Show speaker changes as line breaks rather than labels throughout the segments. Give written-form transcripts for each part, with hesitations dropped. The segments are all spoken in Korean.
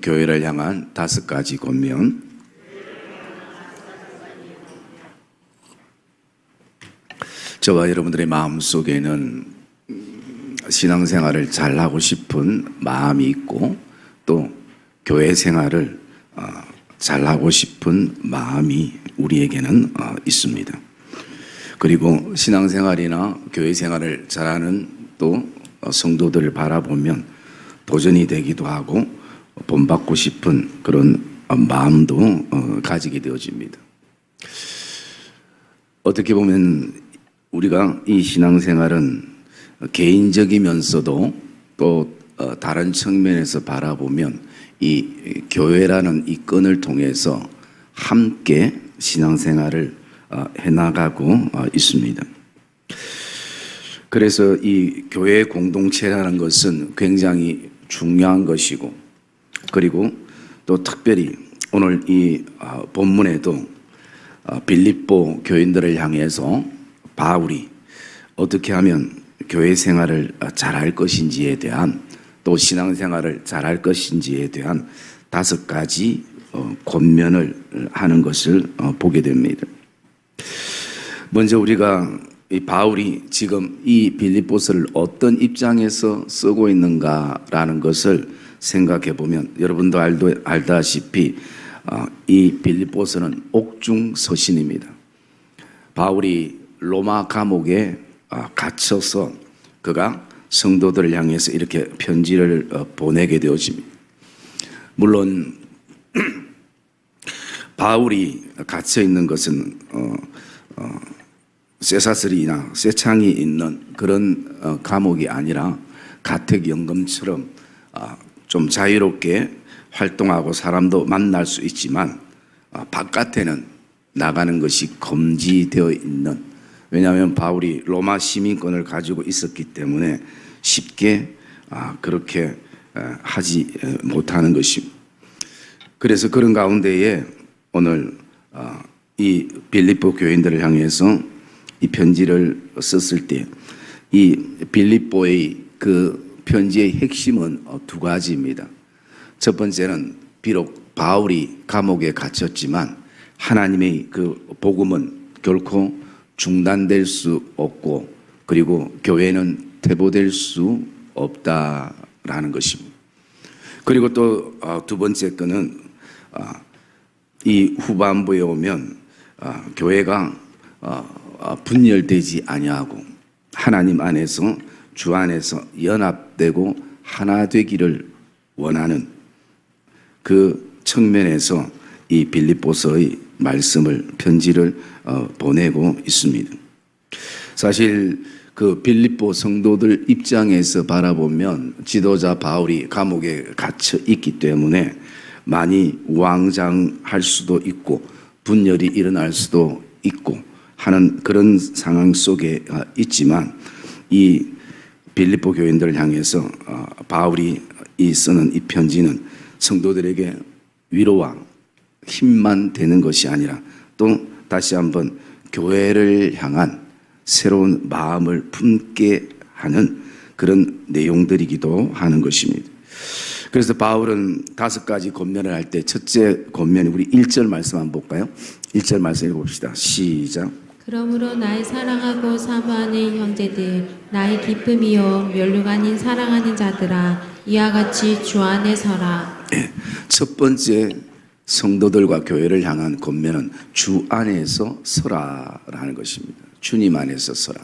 교회를 향한 5가지 권면. 저와 여러분들의 마음속에는 신앙생활을 잘하고 싶은 마음이 있고 또 교회 생활을 잘하고 싶은 마음이 우리에게는 있습니다. 그리고 신앙생활이나 교회 생활을 잘하는 또 성도들을 바라보면 도전이 되기도 하고 본받고 싶은 그런 마음도 가지게 되어집니다. 어떻게 보면 우리가 이 신앙생활은 개인적이면서도 또 다른 측면에서 바라보면 이 교회라는 이 끈을 통해서 함께 신앙생활을 해나가고 있습니다. 그래서 이 교회 공동체라는 것은 굉장히 중요한 것이고, 그리고 또 특별히 오늘 이 본문에도 빌립보 교인들을 향해서 바울이 어떻게 하면 교회 생활을 잘할 것인지에 대한, 또 신앙생활을 잘할 것인지에 대한 5가지 권면을 하는 것을 보게 됩니다. 먼저 우리가 이 바울이 지금 이 빌립보서를 어떤 입장에서 쓰고 있는가라는 것을 생각해 보면, 여러분도 알다시피 이 빌립보서는 옥중서신입니다. 바울이 로마 감옥에 갇혀서 그가 성도들을 향해서 이렇게 편지를 보내게 되어집니다. 물론 바울이 갇혀 있는 것은 쇠사슬이나 쇠창이 있는 그런 감옥이 아니라 가택연금처럼 좀 자유롭게 활동하고 사람도 만날 수 있지만 바깥에는 나가는 것이 금지되어 있는, 왜냐하면 바울이 로마 시민권을 가지고 있었기 때문에 쉽게 그렇게 하지 못하는 것입니다. 그래서 그런 가운데에 오늘 이 빌립보 교인들을 향해서 이 편지를 썼을 때 이 빌립보의 그 편지의 핵심은 2가지입니다. 첫 번째는 비록 바울이 감옥에 갇혔지만 하나님의 그 복음은 결코 중단될 수 없고, 그리고 교회는 퇴보될 수 없다라는 것입니다. 그리고 또 2번째 거는 이 후반부에 오면 교회가 분열되지 아니하고 하나님 안에서, 주 안에서 연합되고 하나 되기를 원하는 그 측면에서 이 빌립보서의 말씀을, 편지를 보내고 있습니다. 사실 그 빌립보 성도들 입장에서 바라보면 지도자 바울이 감옥에 갇혀 있기 때문에 많이 우왕좌왕할 수도 있고 분열이 일어날 수도 있고 하는 그런 상황 속에 있지만, 이 빌립보 교인들을 향해서 바울이 쓰는 이 편지는 성도들에게 위로와 힘만 되는 것이 아니라 또 다시 한번 교회를 향한 새로운 마음을 품게 하는 그런 내용들이기도 하는 것입니다. 그래서 바울은 5가지 권면을 할 때 첫째 권면, 우리 1절 말씀 한번 볼까요? 1절 말씀 읽어봅시다. 시작.
그러므로 나의 사랑하고 사모하는 형제들, 나의 기쁨이요 멸류가 아닌 사랑하는 자들아, 이와 같이 주 안에 서라.
네, 첫 번째 성도들과 교회를 향한 권면은 주 안에서 서라라는 것입니다. 주님 안에서 서라.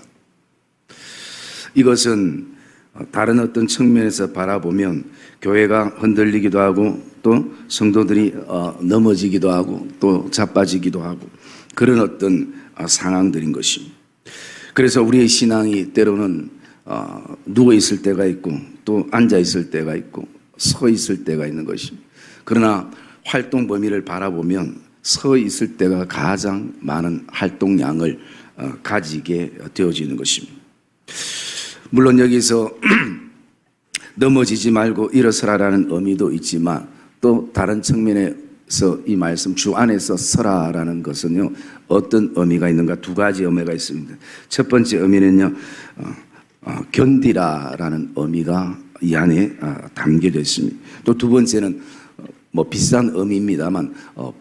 이것은 다른 어떤 측면에서 바라보면 교회가 흔들리기도 하고 또 성도들이 넘어지기도 하고 또 자빠지기도 하고 그런 어떤 상황들인 것입니다. 그래서 우리의 신앙이 때로는 누워 있을 때가 있고 또 앉아 있을 때가 있고 서 있을 때가 있는 것입니다. 그러나 활동 범위를 바라보면 서 있을 때가 가장 많은 활동량을 가지게 되어지는 것입니다. 물론 여기서 넘어지지 말고 일어서라라는 의미도 있지만 또 다른 측면에서 이 말씀 주 안에서 서라라는 것은요, 어떤 의미가 있는가? 2가지 의미가 있습니다. 첫 번째 의미는요, 견디라라는 의미가 이 안에 담겨져 있습니다. 또 2번째는 뭐 비슷한 의미입니다만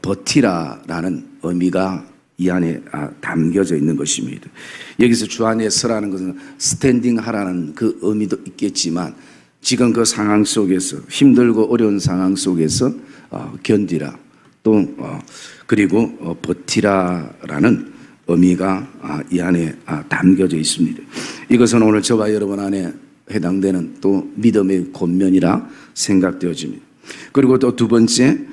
버티라라는 의미가 이 안에 담겨져 있는 것입니다. 여기서 주 안에 서라는 것은 스탠딩 하라는 그 의미도 있겠지만 지금 그 상황 속에서 힘들고 어려운 상황 속에서 견디라 또 그리고 버티라라는 의미가 이 안에 담겨져 있습니다. 이것은 오늘 저와 여러분 안에 해당되는 또 믿음의 권면이라 생각되어집니다. 그리고 또 두 번째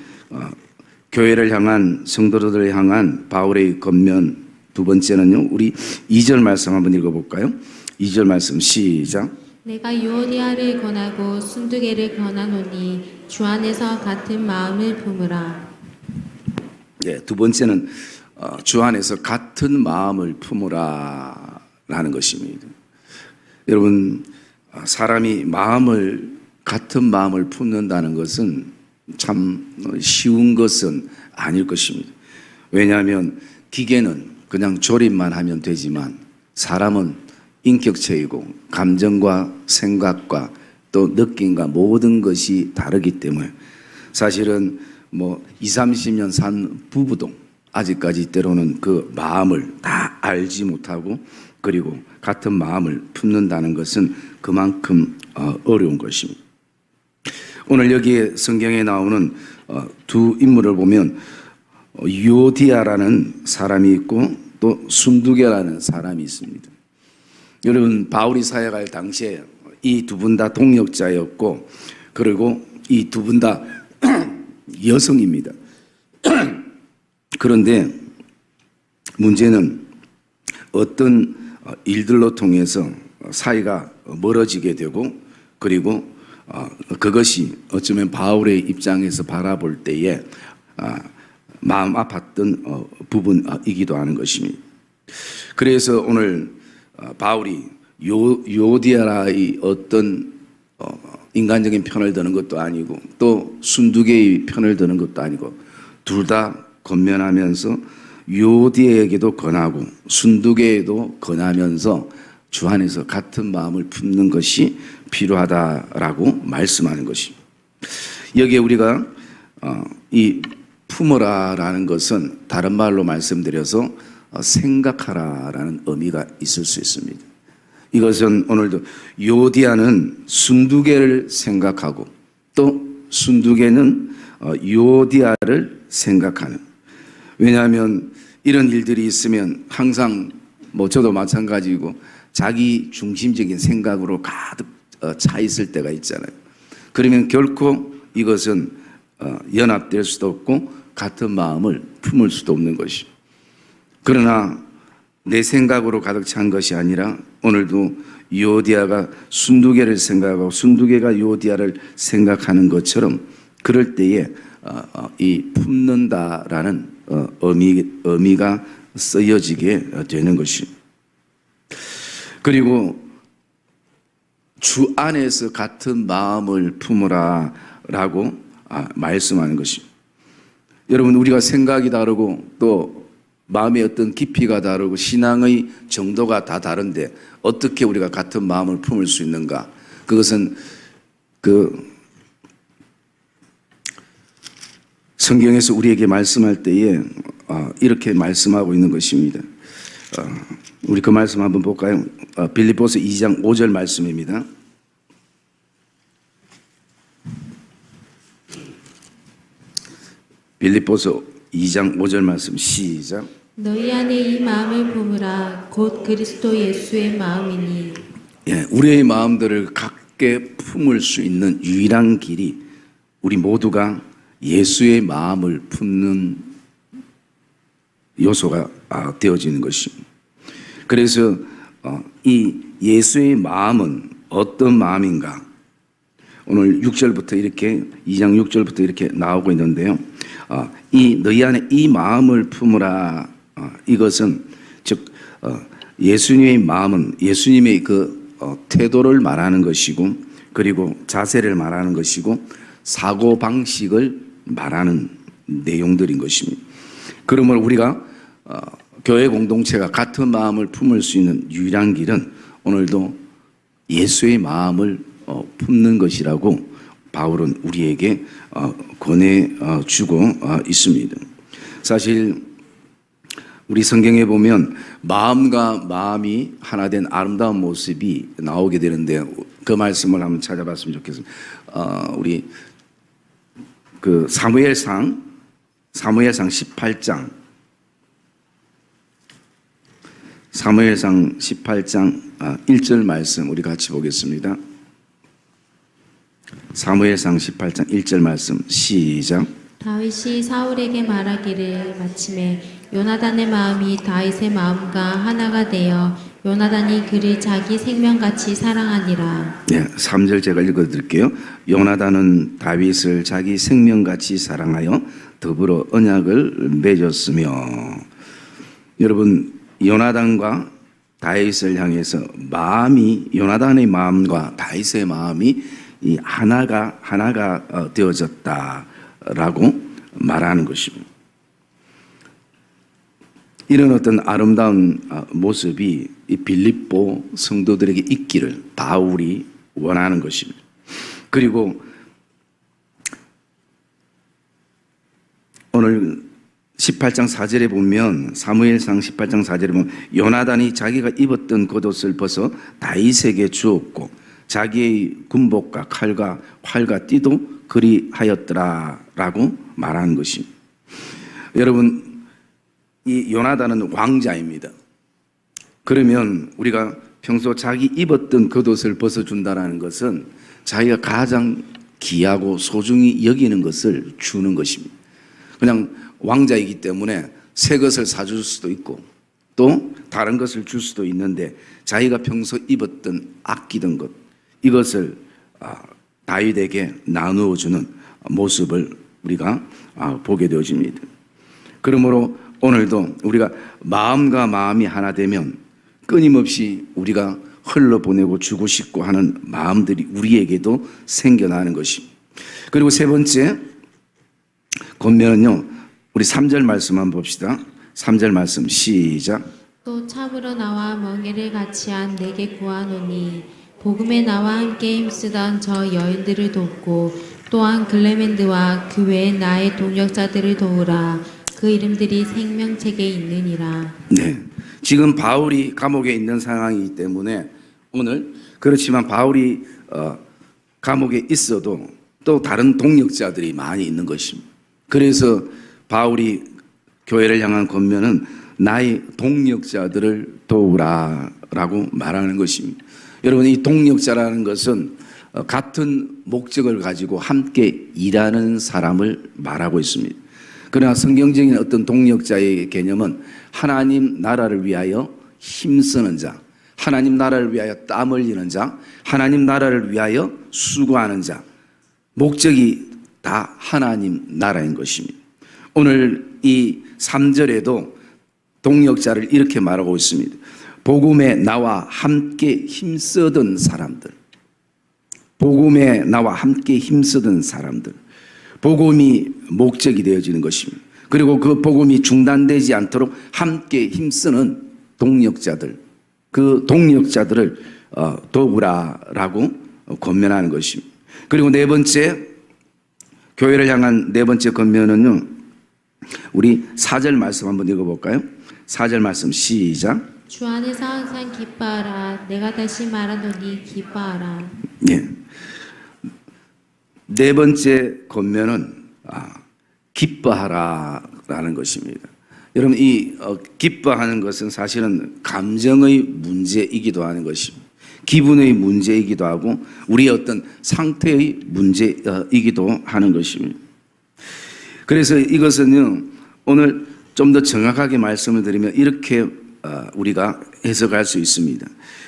교회를 향한 성도들을 향한 바울의 권면 두 번째는요. 우리 2절 말씀 한번 읽어볼까요? 2절 말씀 시작.
내가 유오디아를 권하고 순두개를 권하노니 주 안에서 같은 마음을 품으라.
네, 두 번째는 주 안에서 같은 마음을 품으라 라는 것입니다. 여러분 사람이 같은 마음을 품는다는 것은 참 쉬운 것은 아닐 것입니다. 왜냐하면 기계는 그냥 조립만 하면 되지만 사람은 인격체이고 감정과 생각과 또 느낌과 모든 것이 다르기 때문에 사실은 뭐 20, 30년 산 부부도 아직까지 때로는 그 마음을 다 알지 못하고 그리고 같은 마음을 품는다는 것은 그만큼 어려운 것입니다. 오늘 여기에 성경에 나오는 두 인물을 보면 유오디아라는 사람이 있고 또 순두개라는 사람이 있습니다. 여러분 바울이 사역할 당시에 이 두 분 다 동역자였고 그리고 이 두 분 다 여성입니다. 그런데 문제는 어떤 일들로 통해서 사이가 멀어지게 되고 그리고 그것이 어쩌면 바울의 입장에서 바라볼 때에 마음 아팠던 부분이기도 하는 것입니다. 그래서 오늘 바울이 유오디아의 어떤 인간적인 편을 드는 것도 아니고 또 순두개의 편을 드는 것도 아니고 둘 다 권면하면서 유오디아에게도 권하고 순두개에도 권하면서 주 안에서 같은 마음을 품는 것이 필요하다라고 말씀하는 것입니다. 여기에 우리가 이 품어라라는 것은 다른 말로 말씀드려서 생각하라라는 의미가 있을 수 있습니다. 이것은 오늘도 유오디아는 순두개를 생각하고 또 순두개는 유오디아를 생각하는. 왜냐하면 이런 일들이 있으면 항상 뭐 저도 마찬가지고 자기 중심적인 생각으로 가득 차 있을 때가 있잖아요. 그러면 결코 이것은 연합될 수도 없고 같은 마음을 품을 수도 없는 것이죠. 그러나 내 생각으로 가득 찬 것이 아니라 오늘도 유오디아가 순두개를 생각하고 순두개가 유오디아를 생각하는 것처럼 그럴 때에 이 품는다라는 의미가 쓰여지게 되는 것입니다. 그리고 주 안에서 같은 마음을 품으라 라고 말씀하는 것입니다. 여러분 우리가 생각이 다르고 또 마음의 어떤 깊이가 다르고 신앙의 정도가 다 다른데 어떻게 우리가 같은 마음을 품을 수 있는가? 그것은 성경에서 우리에게 말씀할 때에 이렇게 말씀하고 있는 것입니다. 우리 그 말씀 한번 볼까요? 빌립보서 2장 5절 말씀입니다. 빌립보서 2장 5절 말씀 시작.
너희 안에 이 마음을 품으라 곧 그리스도 예수의 마음이니.
예, 우리의 마음들을 갖게 품을 수 있는 유일한 길이 우리 모두가 예수의 마음을 품는 요소가 되어지는 것입니다. 그래서 이 예수의 마음은 어떤 마음인가? 오늘 6절부터 이렇게 2장 6절부터 이렇게 나오고 있는데요. 이 너희 안에 이 마음을 품으라. 이것은 즉 예수님의 마음은 예수님의 그 태도를 말하는 것이고 그리고 자세를 말하는 것이고 사고 방식을 말하는 내용들인 것입니다. 그러므로 우리가 교회 공동체가 같은 마음을 품을 수 있는 유일한 길은 오늘도 예수의 마음을 품는 것이라고 바울은 우리에게 권해주고 있습니다. 사실 우리 성경에 보면 마음과 마음이 하나 된 아름다운 모습이 나오게 되는데 그 말씀을 한번 찾아봤으면 좋겠습니다. 우리 그 사무엘상 18장 1절 말씀 우리 같이 보겠습니다. 사무엘상 18장 1절 말씀 시작.
다윗이 사울에게 말하기를 마침에 요나단의 마음이 다윗의 마음과 하나가 되어 요나단이 그를 자기 생명같이 사랑하니라.
네, 3절 제가 읽어드릴게요. 요나단은 다윗을 자기 생명같이 사랑하여 더불어 언약을 맺었으며. 여러분, 요나단과 다윗을 향해서 마음이, 요나단의 마음과 다윗의 마음이 이 하나가 되어졌다라고 말하는 것입니다. 이런 어떤 아름다운 모습이 이 빌립보 성도들에게 있기를 바울이 원하는 것입니다. 그리고 오늘 18장 4절에 보면, 사무엘상 18장 4절에 보면 요나단이 자기가 입었던 겉옷을 벗어 다윗에게 주었고 자기의 군복과 칼과 활과 띠도 그리하였더라라고 말하는 것입니다. 여러분, 이 요나단은 왕자입니다. 그러면 우리가 평소 자기 입었던 겉옷을 벗어준다는 것은 자기가 가장 귀하고 소중히 여기는 것을 주는 것입니다. 그냥 왕자이기 때문에 새 것을 사줄 수도 있고 또 다른 것을 줄 수도 있는데 자기가 평소 입었던 아끼던 것, 이것을 다윗에게 나누어 주는 모습을 우리가 보게 되어집니다. 그러므로 오늘도 우리가 마음과 마음이 하나 되면 끊임없이 우리가 흘러보내고 주고 싶고 하는 마음들이 우리에게도 생겨나는 것입니다. 그리고 세 번째 권면은요, 우리 3절 말씀 한번 봅시다. 3절 말씀 시작.
또 참으로 나와 멍에를 같이 한 내게 구하노니 복음에 나와 함께 힘쓰던 저 여인들을 돕고 또한 글레멘드와 그 외에 나의 동역자들을 도우라. 그 이름들이 생명책에 있느니라.
네, 지금 바울이 감옥에 있는 상황이기 때문에 오늘, 그렇지만 바울이 감옥에 있어도 또 다른 동역자들이 많이 있는 것입니다. 그래서 바울이 교회를 향한 권면은 나의 동역자들을 도우라라고 말하는 것입니다. 여러분, 이 동역자라는 것은 같은 목적을 가지고 함께 일하는 사람을 말하고 있습니다. 그러나 성경적인 어떤 동역자의 개념은 하나님 나라를 위하여 힘쓰는 자, 하나님 나라를 위하여 땀 흘리는 자, 하나님 나라를 위하여 수고하는 자, 목적이 다 하나님 나라인 것입니다. 오늘 이 3절에도 동역자를 이렇게 말하고 있습니다. 복음에 나와 함께 힘쓰던 사람들, 복음에 나와 함께 힘쓰던 사람들, 복음이 목적이 되어지는 것입니다. 그리고 그 복음이 중단되지 않도록 함께 힘쓰는 동역자들, 그 동역자들을 도우라라고 권면하는 것입니다. 그리고 네 번째, 교회를 향한 네 번째 권면은요, 우리 4절 말씀 한번 읽어볼까요? 4절 말씀 시작.
주 안에서 항상 기뻐하라. 내가 다시 말하노니 기뻐하라.
예. 네 번째 권면은 기뻐하라라는 것입니다. 여러분, 이 기뻐하는 것은 사실은 감정의 문제이기도 하는 것입니다. 기분의 문제이기도 하고 우리의 어떤 상태의 문제이기도 하는 것입니다. 그래서 이것은요, 오늘 좀 더 정확하게 말씀을 드리면 이렇게 우리가 해석할 수 있습니다.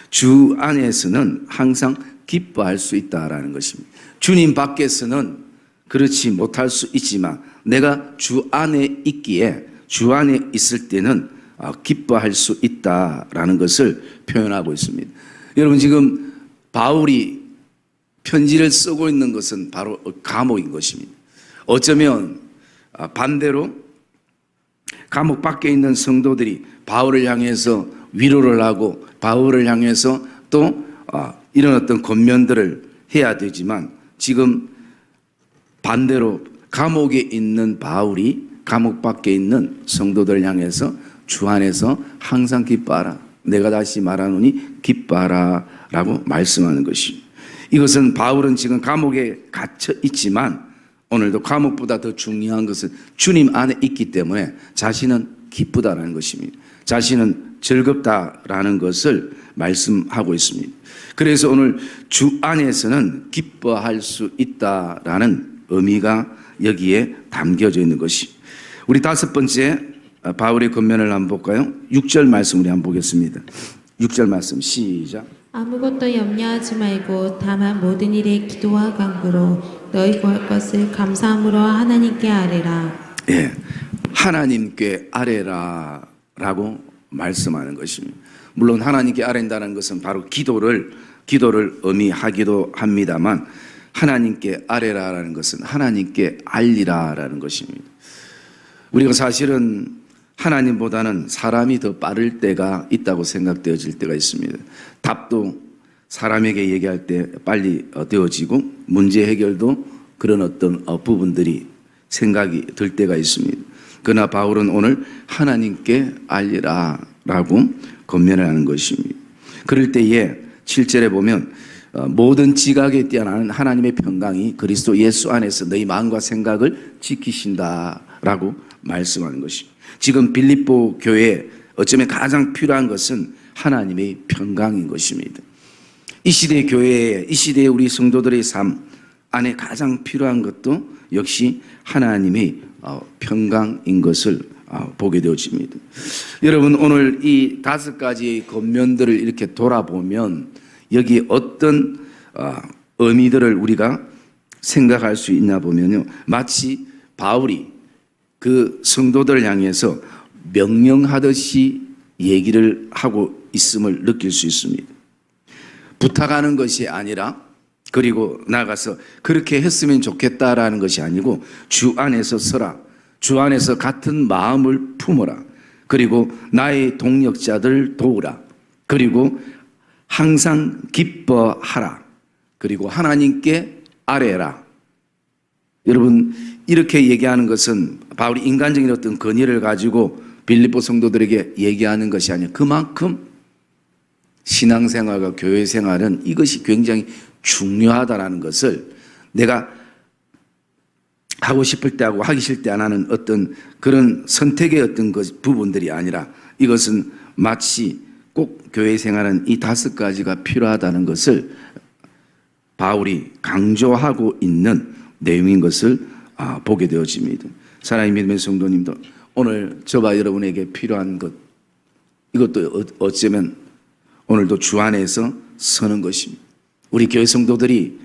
주 안에서는 항상 기뻐할 수 있다라는 것입니다. 주님 밖에서는 그렇지 못할 수 있지만 내가 주 안에 있기에, 주 안에 있을 때는 기뻐할 수 있다라는 것을 표현하고 있습니다. 여러분, 지금 바울이 편지를 쓰고 있는 것은 바로 감옥인 것입니다. 어쩌면 반대로 감옥 밖에 있는 성도들이 바울을 향해서 위로를 하고 바울을 향해서 또 이런 어떤 권면들을 해야 되지만 지금 반대로 감옥에 있는 바울이 감옥 밖에 있는 성도들을 향해서 주 안에서 항상 기뻐하라. 내가 다시 말하노니 기뻐하라 라고 말씀하는 것입니다. 이것은 바울은 지금 감옥에 갇혀 있지만 오늘도 감옥보다 더 중요한 것은 주님 안에 있기 때문에 자신은 기쁘다라는 것입니다. 자신은 즐겁다라는 것을 말씀하고 있습니다. 그래서 오늘 주 안에서는 기뻐할 수 있다라는 의미가 여기에 담겨져 있는 것이. 우리 다섯 번째 바울의 권면을 한번 볼까요? 6절 말씀 우리 한번 보겠습니다. 6절 말씀 시작.
아무것도 염려하지 말고 다만 모든 일에 기도와 간구로 너희 구할 것을 감사함으로 하나님께 아뢰라.
예, 하나님께 아뢰라라고 말씀하는 것입니다. 물론 하나님께 아뢰는다는 것은 바로 기도를 의미하기도 합니다만 하나님께 아뢰라라는 것은 하나님께 알리라라는 것입니다. 우리가 사실은 하나님보다는 사람이 더 빠를 때가 있다고 생각되어질 때가 있습니다. 답도 사람에게 얘기할 때 빨리 되어지고 문제 해결도 그런 어떤 부분들이 생각이 들 때가 있습니다. 그러나 바울은 오늘 하나님께 알리라라고 권면을 하는 것입니다. 그럴 때에 7절에 보면 모든 지각에 뛰어나는 하나님의 평강이 그리스도 예수 안에서 너희 마음과 생각을 지키신다라고 말씀하는 것입니다. 지금 빌립보 교회에 어쩌면 가장 필요한 것은 하나님의 평강인 것입니다. 이 시대의 교회에, 이 시대의 우리 성도들의 삶 안에 가장 필요한 것도 역시 하나님의 평강인 것을 보게 되어집니다. 여러분, 오늘 이 다섯 가지의 권면들을 이렇게 돌아보면 여기 어떤 의미들을 우리가 생각할 수 있나 보면요, 마치 바울이 그 성도들을 향해서 명령하듯이 얘기를 하고 있음을 느낄 수 있습니다. 부탁하는 것이 아니라, 그리고 나가서 그렇게 했으면 좋겠다라는 것이 아니고 주 안에서 서라, 주 안에서 같은 마음을 품어라, 그리고 나의 동역자들 도우라, 그리고 항상 기뻐하라, 그리고 하나님께 아뢰라. 여러분, 이렇게 얘기하는 것은 바울이 인간적인 어떤 권위를 가지고 빌립보 성도들에게 얘기하는 것이 아니라 그만큼 신앙생활과 교회생활은 이것이 굉장히 중요하다는 것을, 내가 하고 싶을 때 하고 하기 싫을 때 안 하는 어떤 그런 선택의 어떤 부분들이 아니라 이것은 마치 꼭 교회생활은 이 다섯 가지가 필요하다는 것을 바울이 강조하고 있는 내용인 것을 보게 되어집니다. 사랑하는 믿음의 성도님들, 오늘 저와 여러분에게 필요한 것, 이것도 어쩌면 오늘도 주 안에서 서는 것입니다. 우리 교회 성도들이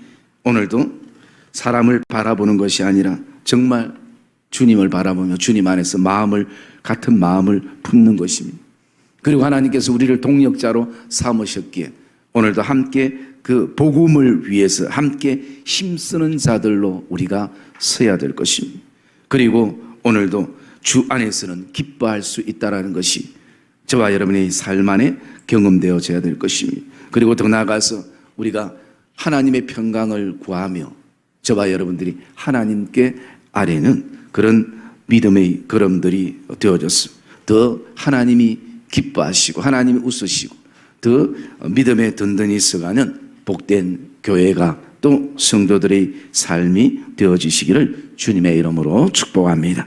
오늘도 사람을 바라보는 것이 아니라 정말 주님을 바라보며 주님 안에서 같은 마음을 품는 것입니다. 그리고 하나님께서 우리를 동역자로 삼으셨기에 오늘도 함께 그 복음을 위해서 함께 힘쓰는 자들로 우리가 서야 될 것입니다. 그리고 오늘도 주 안에서는 기뻐할 수 있다는 것이 저와 여러분의 삶 안에 경험되어져야 될 것입니다. 그리고 더 나아가서 우리가 하나님의 평강을 구하며 저와 여러분들이 하나님께 아뢰는 그런 믿음의 걸음들이 되어졌습니다. 더 하나님이 기뻐하시고 하나님이 웃으시고 더 믿음에 든든히 서가는 복된 교회가 또 성도들의 삶이 되어지시기를 주님의 이름으로 축복합니다.